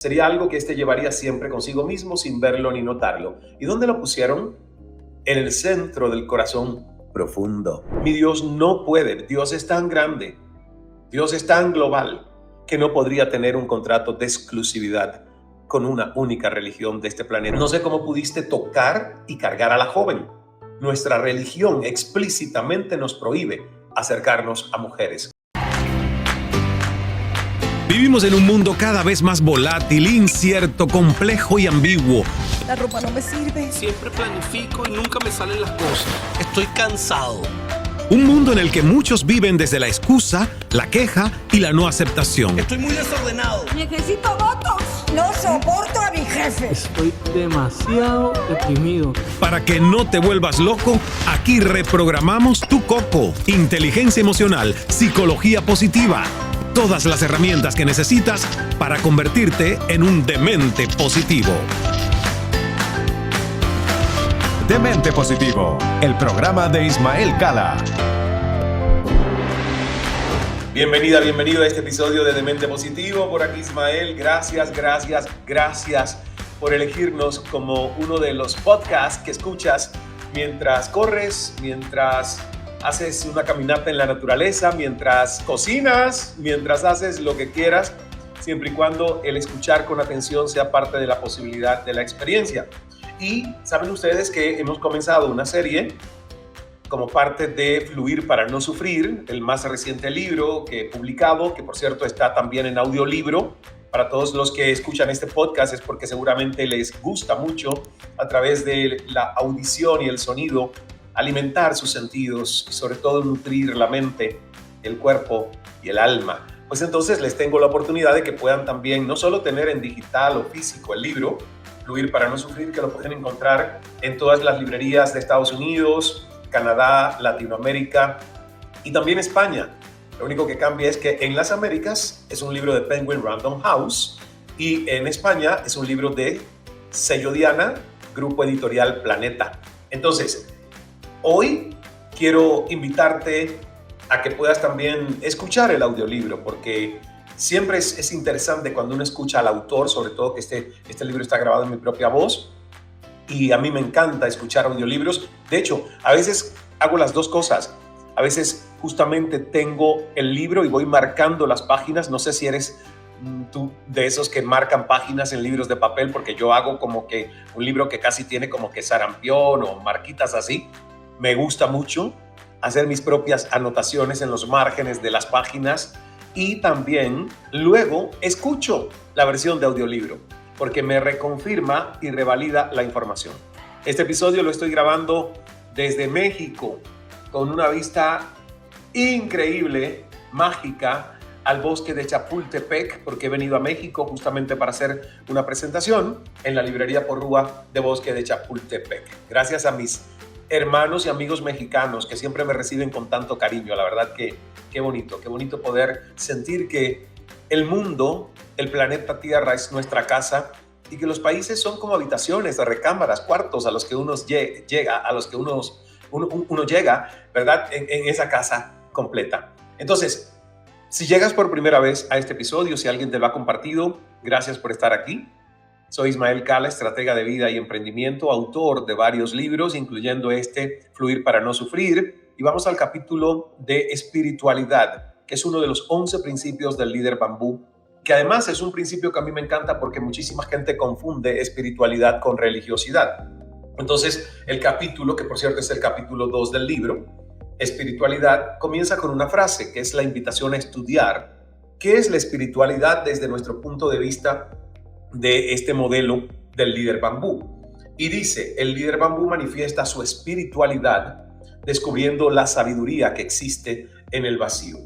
Sería algo que éste llevaría siempre consigo mismo sin verlo ni notarlo. ¿Y dónde lo pusieron? En el centro del corazón profundo. Mi Dios no puede. Dios es tan grande, Dios es tan global, que no podría tener un contrato de exclusividad con una única religión de este planeta. No sé cómo pudiste tocar y cargar a la joven. Nuestra religión explícitamente nos prohíbe acercarnos a mujeres. Vivimos en un mundo cada vez más volátil, incierto, complejo y ambiguo. La ropa no me sirve. Siempre planifico y nunca me salen las cosas. Estoy cansado. Un mundo en el que muchos viven desde la excusa, la queja y la no aceptación. Estoy muy desordenado. Necesito votos. No soporto a mi jefe. Estoy demasiado deprimido. Para que no te vuelvas loco, aquí reprogramamos tu coco. Inteligencia emocional, psicología positiva. Todas las herramientas que necesitas para convertirte en un demente positivo. Demente Positivo, el programa de Ismael Cala. Bienvenido a este episodio de Demente Positivo. Por aquí Ismael, gracias por elegirnos como uno de los podcasts que escuchas mientras corres, mientras haces una caminata en la naturaleza, mientras cocinas, mientras haces lo que quieras, siempre y cuando el escuchar con atención sea parte de la posibilidad de la experiencia. Y saben ustedes que hemos comenzado una serie como parte de Fluir para no sufrir, el más reciente libro que he publicado, que por cierto está también en audiolibro. Para todos los que escuchan este podcast es porque seguramente les gusta mucho a través de la audición y el sonido alimentar sus sentidos y sobre todo nutrir la mente, el cuerpo y el alma. Pues entonces les tengo la oportunidad de que puedan también no solo tener en digital o físico el libro, Fluir para no sufrir, que lo pueden encontrar en todas las librerías de Estados Unidos, Canadá, Latinoamérica y también España. Lo único que cambia es que en las Américas es un libro de Penguin Random House y en España es un libro de Sello Diana, Grupo Editorial Planeta. Entonces, hoy quiero invitarte a que puedas también escuchar el audiolibro, porque siempre es interesante cuando uno escucha al autor, sobre todo que este libro está grabado en mi propia voz, y a mí me encanta escuchar audiolibros. De hecho, a veces hago las dos cosas. A veces justamente tengo el libro y voy marcando las páginas. No sé si eres tú de esos que marcan páginas en libros de papel, porque yo hago como que un libro que casi tiene como que sarampión o marquitas así. Me gusta mucho hacer mis propias anotaciones en los márgenes de las páginas y también luego escucho la versión de audiolibro porque me reconfirma y revalida la información. Este episodio lo estoy grabando desde México con una vista increíble, mágica, al bosque de Chapultepec, porque he venido a México justamente para hacer una presentación en la librería Porrúa de Bosque de Chapultepec. Gracias a mis hermanos y amigos mexicanos que siempre me reciben con tanto cariño. La verdad que qué bonito poder sentir que el mundo, el planeta Tierra es nuestra casa y que los países son como habitaciones, recámaras, cuartos a los que uno llega, uno llega, ¿verdad? En esa casa completa. Entonces, si llegas por primera vez a este episodio, si alguien te lo ha compartido, gracias por estar aquí. Soy Ismael Cala, estratega de vida y emprendimiento, autor de varios libros, incluyendo Fluir para no sufrir. Y vamos al capítulo de espiritualidad, que es uno de los 11 principios del líder bambú, que además es un principio que a mí me encanta porque muchísima gente confunde espiritualidad con religiosidad. Entonces, el capítulo, que por cierto es el capítulo 2 del libro, espiritualidad, comienza con una frase que es la invitación a estudiar qué es la espiritualidad desde nuestro punto de vista de este modelo del líder bambú. Y dice, el líder bambú manifiesta su espiritualidad descubriendo la sabiduría que existe en el vacío.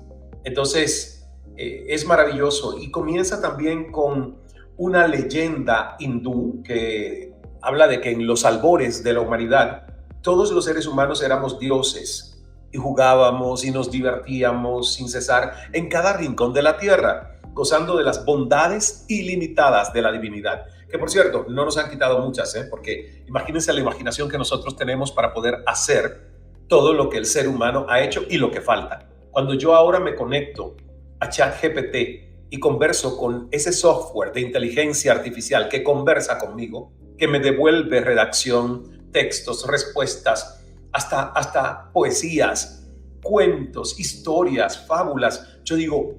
Entonces, es maravilloso y comienza también con una leyenda hindú que habla de que en los albores de la humanidad todos los seres humanos éramos dioses y jugábamos y nos divertíamos sin cesar en cada rincón de la tierra, gozando de las bondades ilimitadas de la divinidad, que por cierto no nos han quitado muchas, porque imagínense la imaginación que nosotros tenemos para poder hacer todo lo que el ser humano ha hecho y lo que falta. Cuando yo ahora me conecto a ChatGPT y converso con ese software de inteligencia artificial que conversa conmigo, que me devuelve redacción, textos, respuestas, hasta poesías, cuentos, historias, fábulas. Yo digo,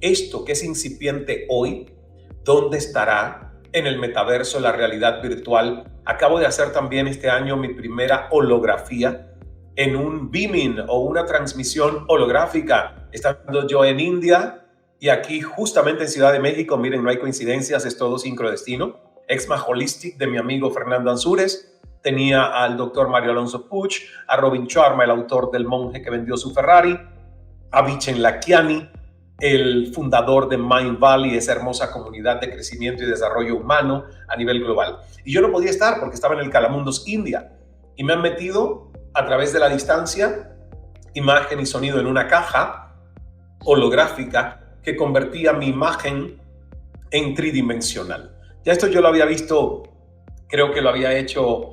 esto que es incipiente hoy, ¿dónde estará en el metaverso, la realidad virtual? Acabo de hacer también este año mi primera holografía en un beaming o una transmisión holográfica, estando yo en India y aquí justamente en Ciudad de México. Miren, no hay coincidencias, es todo sincrodestino. Exma Holistic de mi amigo Fernando Ansúrez, tenía al doctor Mario Alonso Puig, a Robin Sharma, el autor del monje que vendió su Ferrari, a Vishen Lakhiani, el fundador de Mind Valley, esa hermosa comunidad de crecimiento y desarrollo humano a nivel global. Y yo no podía estar porque estaba en el Calamundos, India, y me han metido a través de la distancia imagen y sonido en una caja holográfica que convertía mi imagen en tridimensional. Ya esto yo lo había visto, creo que lo había hecho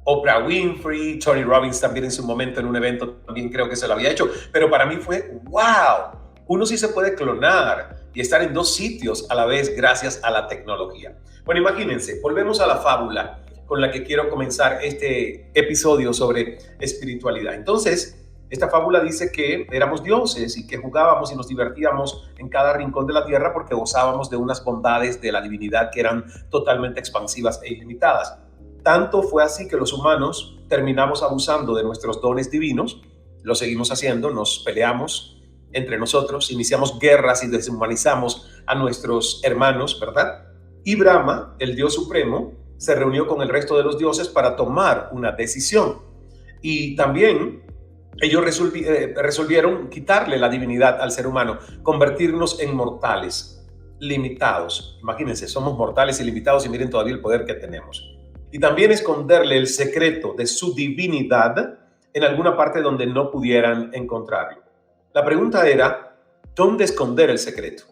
Oprah Winfrey, Tony Robbins también en su momento en un evento, también creo que se lo había hecho, pero para mí fue wow, uno sí se puede clonar y estar en dos sitios a la vez gracias a la tecnología. Bueno, imagínense, volvemos a la fábula con la que quiero comenzar este episodio sobre espiritualidad. Entonces, esta fábula dice que éramos dioses y que jugábamos y nos divertíamos en cada rincón de la tierra porque gozábamos de unas bondades de la divinidad que eran totalmente expansivas e ilimitadas. Tanto fue así que los humanos terminamos abusando de nuestros dones divinos, lo seguimos haciendo, nos peleamos entre nosotros, iniciamos guerras y deshumanizamos a nuestros hermanos, ¿verdad? Y Brahma, el Dios supremo, se reunió con el resto de los dioses para tomar una decisión. Y también ellos resolvieron quitarle la divinidad al ser humano, convertirnos en mortales, limitados. Imagínense, somos mortales y limitados y miren todavía el poder que tenemos. Y también esconderle el secreto de su divinidad en alguna parte donde no pudieran encontrarlo. La pregunta era, ¿dónde esconder el secreto?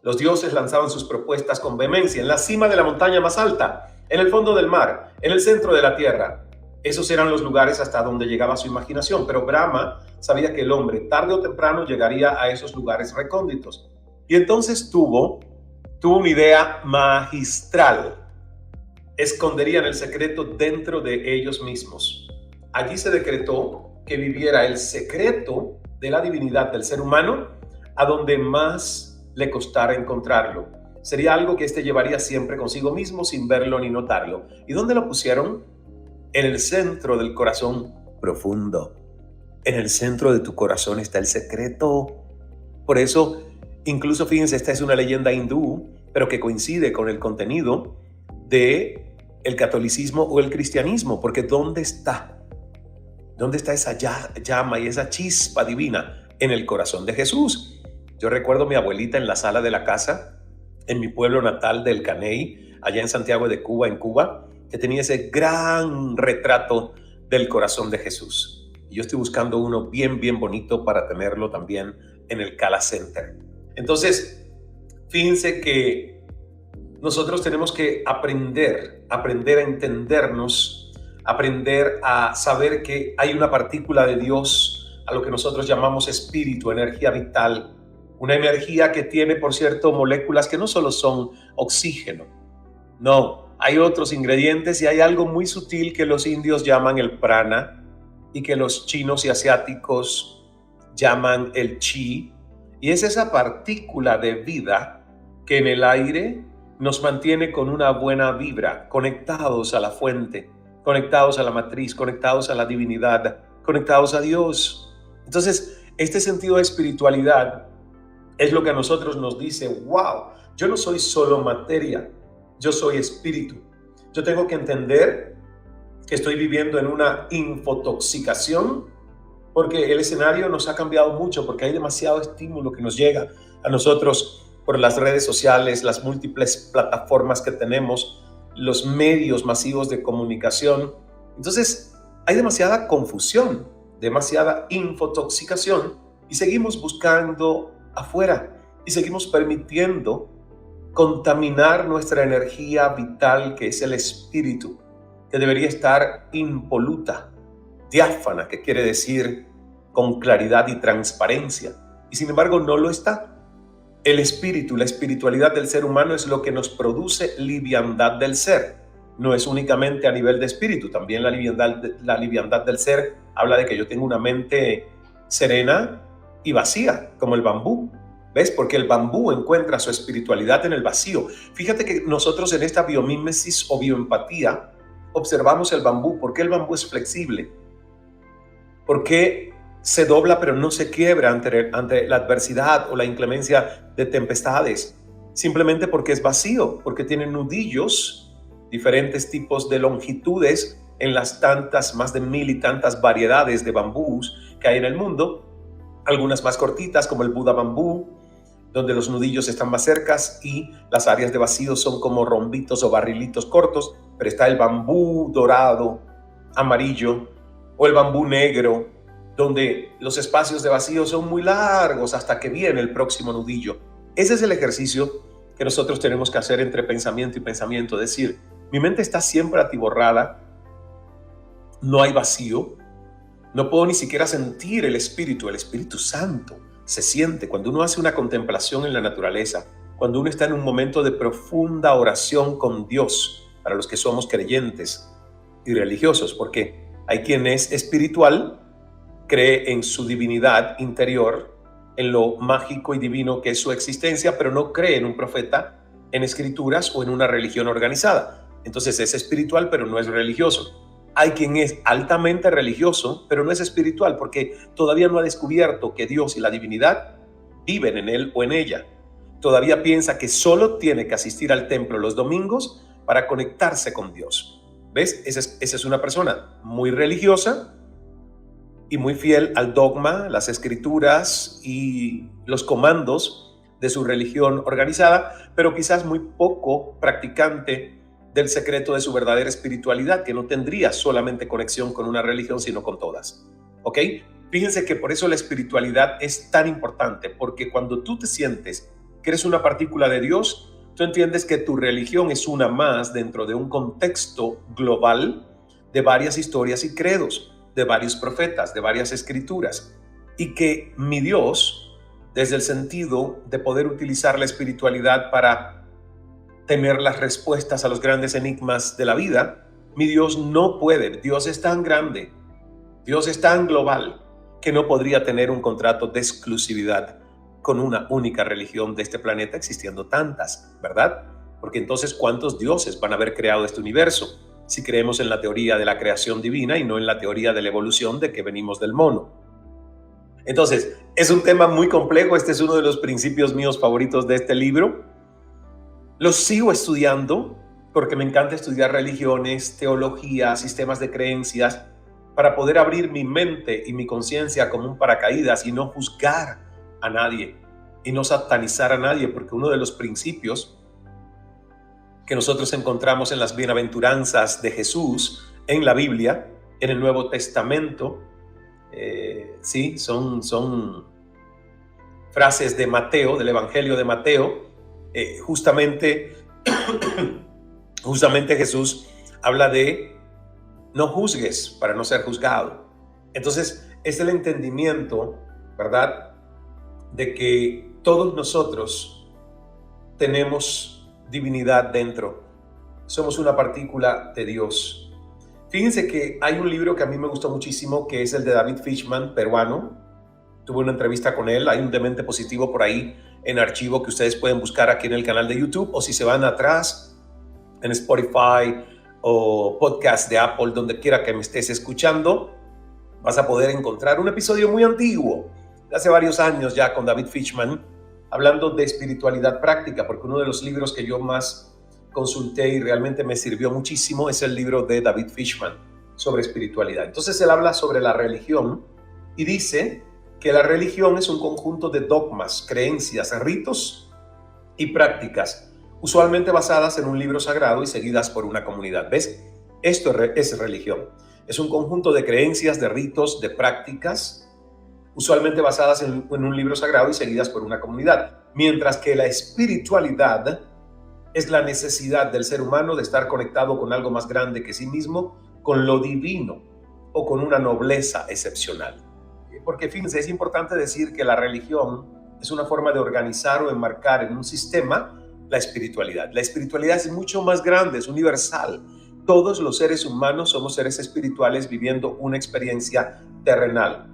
Los dioses lanzaban sus propuestas con vehemencia en la cima de la montaña más alta, en el fondo del mar, en el centro de la tierra. Esos eran los lugares hasta donde llegaba su imaginación, pero Brahma sabía que el hombre tarde o temprano llegaría a esos lugares recónditos. Y entonces tuvo una idea magistral. Esconderían el secreto dentro de ellos mismos. Allí se decretó que viviera el secreto de la divinidad del ser humano a donde más le costara encontrarlo. Sería algo que éste llevaría siempre consigo mismo sin verlo ni notarlo. ¿Y dónde lo pusieron? En el centro del corazón profundo. En el centro de tu corazón está el secreto. Por eso, incluso fíjense, esta es una leyenda hindú, pero que coincide con el contenido de el catolicismo o el cristianismo, porque ¿dónde está? ¿Dónde está esa llama y esa chispa divina? En el corazón de Jesús. Yo recuerdo a mi abuelita en la sala de la casa, en mi pueblo natal del Caney, allá en Santiago de Cuba, en Cuba, que tenía ese gran retrato del corazón de Jesús. Y yo estoy buscando uno bien bonito para tenerlo también en el Cala Center. Entonces, fíjense que nosotros tenemos que aprender a entendernos, aprender a saber que hay una partícula de Dios, a lo que nosotros llamamos espíritu, energía vital, una energía que tiene, por cierto, moléculas que no solo son oxígeno, no, hay otros ingredientes y hay algo muy sutil que los indios llaman el prana y que los chinos y asiáticos llaman el chi, y es esa partícula de vida que en el aire nos mantiene con una buena vibra, conectados a la fuente, conectados a la matriz, conectados a la divinidad, conectados a Dios. Entonces, este sentido de espiritualidad es lo que a nosotros nos dice, wow, yo no soy solo materia, yo soy espíritu. Yo tengo que entender que estoy viviendo en una infotoxicación porque el escenario nos ha cambiado mucho, porque hay demasiado estímulo que nos llega a nosotros por las redes sociales, las múltiples plataformas que tenemos, los medios masivos de comunicación. Entonces, hay demasiada confusión, demasiada infotoxicación y seguimos buscando afuera y seguimos permitiendo contaminar nuestra energía vital, que es el espíritu, que debería estar impoluta, diáfana, que quiere decir con claridad y transparencia, y sin embargo no lo está. El espíritu, la espiritualidad del ser humano es lo que nos produce liviandad del ser. No es únicamente a nivel de espíritu, también la liviandad del ser habla de que yo tengo una mente serena y vacía, como el bambú. ¿Ves? Porque el bambú encuentra su espiritualidad en el vacío. Fíjate que nosotros en esta biomímesis o bioempatía observamos el bambú. ¿Por qué el bambú es flexible? ¿Por qué se dobla pero no se quiebra ante la adversidad o la inclemencia de tempestades? Simplemente porque es vacío, porque tiene nudillos, diferentes tipos de longitudes en las tantas, más de 1000 y tantas variedades de bambús que hay en el mundo. Algunas más cortitas como el Buda bambú, donde los nudillos están más cercas y las áreas de vacío son como rombitos o barrilitos cortos, pero está el bambú dorado, amarillo, o el bambú negro, donde los espacios de vacío son muy largos hasta que viene el próximo nudillo. Ese es el ejercicio que nosotros tenemos que hacer entre pensamiento y pensamiento, es decir, mi mente está siempre atiborrada, no hay vacío, no puedo ni siquiera sentir el Espíritu Santo. Se siente cuando uno hace una contemplación en la naturaleza, cuando uno está en un momento de profunda oración con Dios, para los que somos creyentes y religiosos, porque hay quien es espiritual, cree en su divinidad interior, en lo mágico y divino que es su existencia, pero no cree en un profeta, en escrituras o en una religión organizada. Entonces es espiritual, pero no es religioso. Hay quien es altamente religioso, pero no es espiritual porque todavía no ha descubierto que Dios y la divinidad viven en él o en ella. Todavía piensa que solo tiene que asistir al templo los domingos para conectarse con Dios. ¿Ves? Esa es una persona muy religiosa y muy fiel al dogma, las escrituras y los comandos de su religión organizada, pero quizás muy poco practicante del secreto de su verdadera espiritualidad, que no tendría solamente conexión con una religión, sino con todas. ¿Ok? Fíjense que por eso la espiritualidad es tan importante, porque cuando tú te sientes que eres una partícula de Dios, tú entiendes que tu religión es una más dentro de un contexto global de varias historias y credos, de varios profetas, de varias escrituras, y que mi Dios, desde el sentido de poder utilizar la espiritualidad para tener las respuestas a los grandes enigmas de la vida, mi Dios no puede. Dios es tan grande, Dios es tan global, que no podría tener un contrato de exclusividad con una única religión de este planeta, existiendo tantas, ¿verdad? Porque entonces, ¿cuántos dioses van a haber creado este universo? Si creemos en la teoría de la creación divina y no en la teoría de la evolución de que venimos del mono. Entonces, es un tema muy complejo. Este es uno de los principios míos favoritos de este libro. Lo sigo estudiando porque me encanta estudiar religiones, teología, sistemas de creencias, para poder abrir mi mente y mi conciencia como un paracaídas y no juzgar a nadie y no satanizar a nadie, porque uno de los principios que nosotros encontramos en las bienaventuranzas de Jesús en la Biblia, en el Nuevo Testamento, sí, son frases de Mateo, del Evangelio de Mateo. Justamente Jesús habla de no juzgues para no ser juzgado. Entonces es el entendimiento, ¿verdad?, de que todos nosotros tenemos divinidad dentro, somos una partícula de Dios. Fíjense que hay un libro que a mí me gustó muchísimo, que es el de David Fishman, peruano. Tuve una entrevista con él, hay un Demente Positivo por ahí en archivo que ustedes pueden buscar aquí en el canal de YouTube, o si se van atrás en Spotify o podcast de Apple, donde quiera que me estés escuchando, vas a poder encontrar un episodio muy antiguo, de hace varios años ya, con David Fishman, hablando de espiritualidad práctica, porque uno de los libros que yo más consulté y realmente me sirvió muchísimo es el libro de David Fishman sobre espiritualidad. Entonces él habla sobre la religión y dice que la religión es un conjunto de dogmas, creencias, ritos y prácticas, usualmente basadas en un libro sagrado y seguidas por una comunidad. ¿Ves? Esto es religión. Es un conjunto de creencias, de ritos, de prácticas, usualmente basadas en un libro sagrado y seguidas por una comunidad. Mientras que la espiritualidad es la necesidad del ser humano de estar conectado con algo más grande que sí mismo, con lo divino o con una nobleza excepcional. Porque fíjense, es importante decir que la religión es una forma de organizar o enmarcar en un sistema la espiritualidad. La espiritualidad es mucho más grande, es universal. Todos los seres humanos somos seres espirituales viviendo una experiencia terrenal.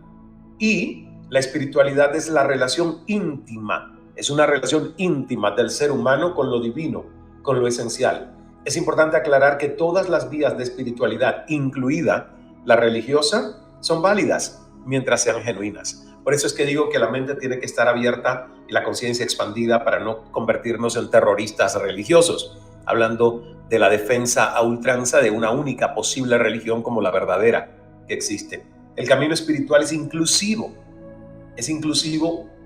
Y la espiritualidad es la relación íntima, es una relación íntima del ser humano con lo divino, con lo esencial. Es importante aclarar que todas las vías de espiritualidad, incluida la religiosa, son válidas mientras sean genuinas. Por eso es que digo que la mente tiene que estar abierta y la conciencia expandida para no convertirnos en terroristas religiosos, hablando de la defensa a ultranza de una única posible religión como la verdadera que existe. El camino espiritual es inclusivo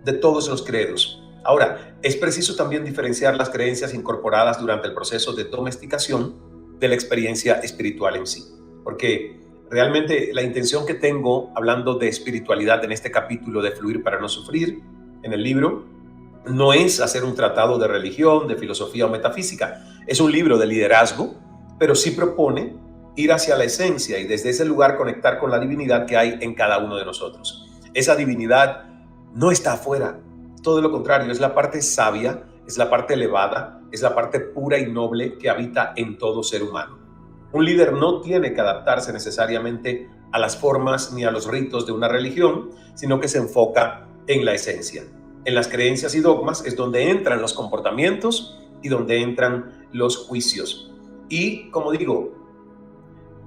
de todos los credos. Ahora, es preciso también diferenciar las creencias incorporadas durante el proceso de domesticación de la experiencia espiritual en sí, porque realmente la intención que tengo hablando de espiritualidad en este capítulo de Fluir para no sufrir en el libro no es hacer un tratado de religión, de filosofía o metafísica. Es un libro de liderazgo, pero sí propone ir hacia la esencia y desde ese lugar conectar con la divinidad que hay en cada uno de nosotros. Esa divinidad no está afuera, todo lo contrario, es la parte sabia, es la parte elevada, es la parte pura y noble que habita en todo ser humano. Un líder no tiene que adaptarse necesariamente a las formas ni a los ritos de una religión, sino que se enfoca en la esencia. En las creencias y dogmas es donde entran los comportamientos y donde entran los juicios. Y, como digo,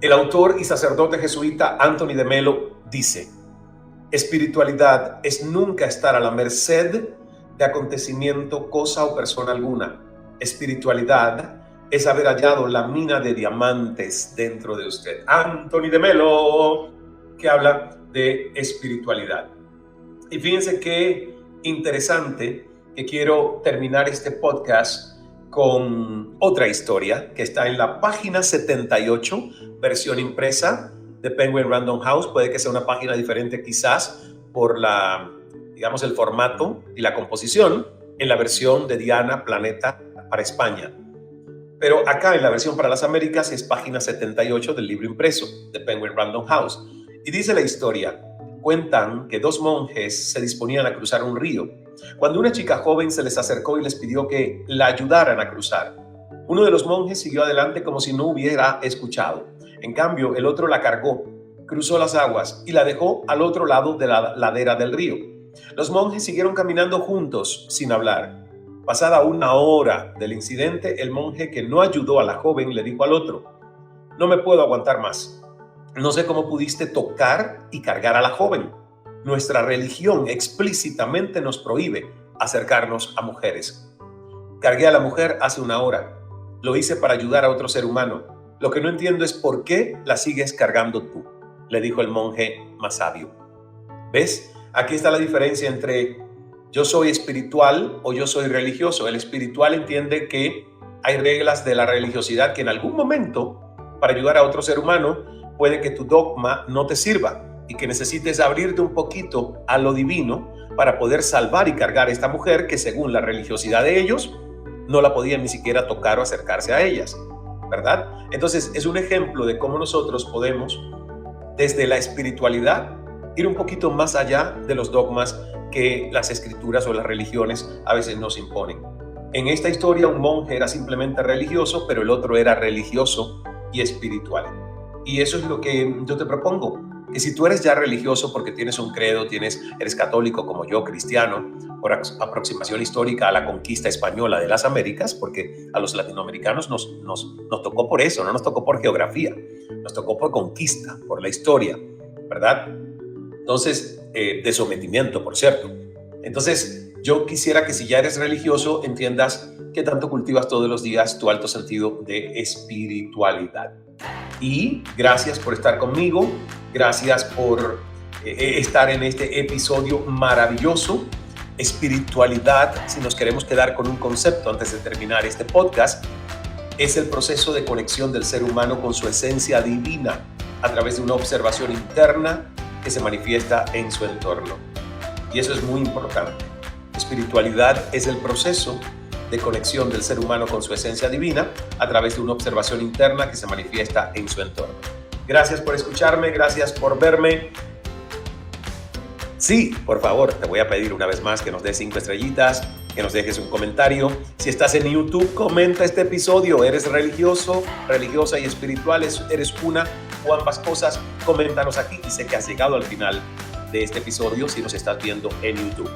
el autor y sacerdote jesuita Anthony de Melo dice: espiritualidad es nunca estar a la merced de acontecimiento, cosa o persona alguna. Espiritualidad es haber hallado la mina de diamantes dentro de usted. Anthony de Melo, que habla de espiritualidad. Y fíjense qué interesante que quiero terminar este podcast con otra historia que está en la página 78, versión impresa de Penguin Random House. Puede que sea una página diferente quizás por el formato y la composición en la versión de Diana Planeta para España. Pero acá en la versión para las Américas es página 78 del libro impreso de Penguin Random House. Y dice la historia: cuentan que 2 monjes se disponían a cruzar un río, cuando una chica joven se les acercó y les pidió que la ayudaran a cruzar. Uno de los monjes siguió adelante como si no hubiera escuchado. En cambio, el otro la cargó, cruzó las aguas y la dejó al otro lado de la ladera del río. Los monjes siguieron caminando juntos sin hablar. Pasada 1 hora del incidente, el monje que no ayudó a la joven le dijo al otro: no me puedo aguantar más. No sé cómo pudiste tocar y cargar a la joven. Nuestra religión explícitamente nos prohíbe acercarnos a mujeres. Cargué a la mujer hace 1 hora. Lo hice para ayudar a otro ser humano. Lo que no entiendo es por qué la sigues cargando tú, le dijo el monje más sabio. ¿Ves? Aquí está la diferencia entre yo soy espiritual o yo soy religioso. El espiritual entiende que hay reglas de la religiosidad que en algún momento, para ayudar a otro ser humano, puede que tu dogma no te sirva y que necesites abrirte un poquito a lo divino para poder salvar y cargar a esta mujer que, según la religiosidad de ellos, no la podían ni siquiera tocar o acercarse a ellas, ¿verdad? Entonces es un ejemplo de cómo nosotros podemos, desde la espiritualidad, ir un poquito más allá de los dogmas que las escrituras o las religiones a veces nos imponen. En esta historia un monje era simplemente religioso, pero el otro era religioso y espiritual. Y eso es lo que yo te propongo, que si tú eres ya religioso porque tienes un credo, eres católico como yo, cristiano, por aproximación histórica a la conquista española de las Américas, porque a los latinoamericanos nos tocó por eso, no nos tocó por geografía, nos tocó por conquista, por la historia, ¿verdad? Entonces, de sometimiento, por cierto. Entonces, yo quisiera que si ya eres religioso, entiendas que tanto cultivas todos los días tu alto sentido de espiritualidad. Y gracias por estar conmigo, gracias por estar en este episodio maravilloso. Espiritualidad, si nos queremos quedar con un concepto antes de terminar este podcast, es el proceso de conexión del ser humano con su esencia divina a través de una observación interna que se manifiesta en su entorno. Y eso es muy importante. Espiritualidad es el proceso de conexión del ser humano con su esencia divina a través de una observación interna que se manifiesta en su entorno. Gracias por escucharme, gracias por verme. Sí, por favor, te voy a pedir una vez más que nos des 5 estrellitas, que nos dejes un comentario. Si estás en YouTube, comenta este episodio. ¿Eres religioso, religiosa y espiritual? ¿Eres una o ambas cosas? Coméntanos aquí y sé que has llegado al final de este episodio si nos estás viendo en YouTube.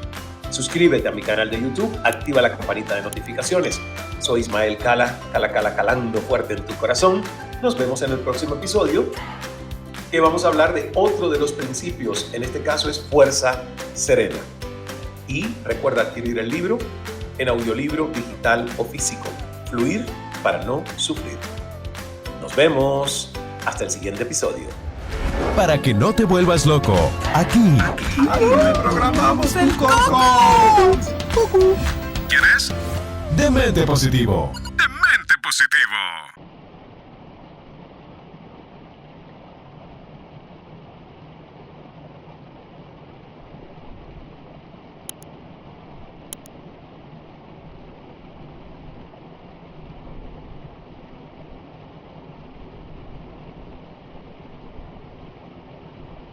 Suscríbete a mi canal de YouTube, activa la campanita de notificaciones. Soy Ismael Cala, calando fuerte en tu corazón. Nos vemos en el próximo episodio, que vamos a hablar de otro de los principios. En este caso es fuerza serena. Y recuerda adquirir el libro en audiolibro, digital o físico. Fluir para no sufrir. Nos vemos. Hasta el siguiente episodio. Para que no te vuelvas loco, aquí Reprogramamos el coco. Demente Positivo.